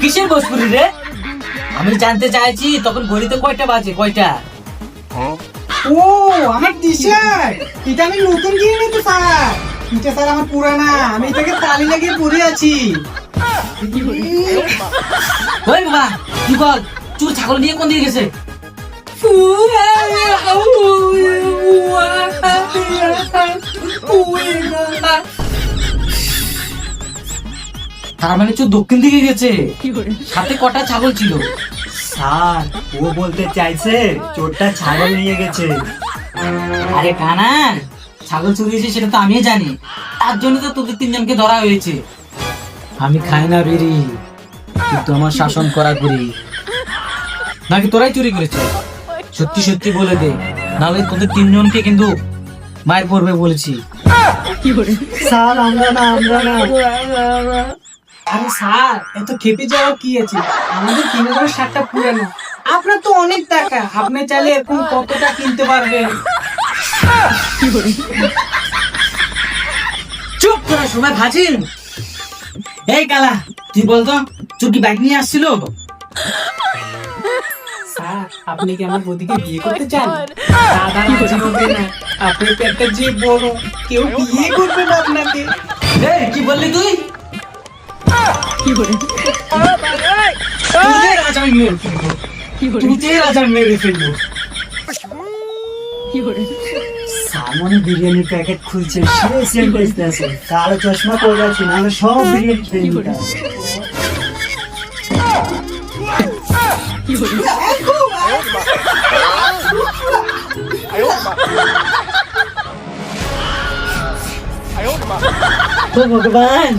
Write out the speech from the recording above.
কিসের ভোজপুরি রে? আমি জানতে চাইছি তখন ঘড়িতে কয়টা বাজে, কয়টা? ও আমার টি শার্ট, এটা আমি নতুন কিনে তো স্যার। এটা স্যার আমার পুরানা, আমি এটাকে তালি লাগিয়ে পরে আছি। ওই বাবা কি বল, চুর ছাগল নিয়ে কোন দিকে গেছে? তার মানে চুর দক্ষিণ দিকে গেছে। সাথে কটা ছাগল ছিল? স্যার ও বলতে চাইছে চোরটা ছাগল নিয়ে গেছে। আরে কানা, ছাগল চুরি হয়েছে সেটা তো আমিও জানি, তার জন্য তো তোদের তিনজনকে ধরা হয়েছে। আমি খাই না বিড়ি, কিন্তু আমার শাসন করা করি। নাকি তোরাই চুরি করেছে? সত্যি সত্যি বলে দে, নাহলে তোদের তিনজনকে কিন্তু মায়ের পড়বে বলেছি। স্যার আমরা না। আরে স্যার এত খেপে যাওয়ার কি আছে, আমাদের 3000 শার্টটা পুরানো, আপনার তো অনেক টাকা, আপনি চাইলে এরকম কতটা কিনতে পারবেন। চুপ করার সময় ভাজিন। এই কালা, তুই বলতো চুর কি বাইক নিয়ে আসছিল? স্যার আপনি কি আমার বৌদিকে বিয়ে করতে চান? দাদা রাজি হবে না, আপনার পেটটা যে বড়, কেউ বিয়ে করবে না আপনাকে। এই কি বললি তুই? তুই আজ আমি মেরে ফেলবো, তুই আজ আমি মেরে ফেলবো। সামনে বিরিয়ানির প্যাকেট খুলছে, সে সেন্টেন্স আছে, কালো চশমা পরে আছে, নাহলে সব বিরিয়ানি খেয়ে নিতে হবে। ও ভগবান,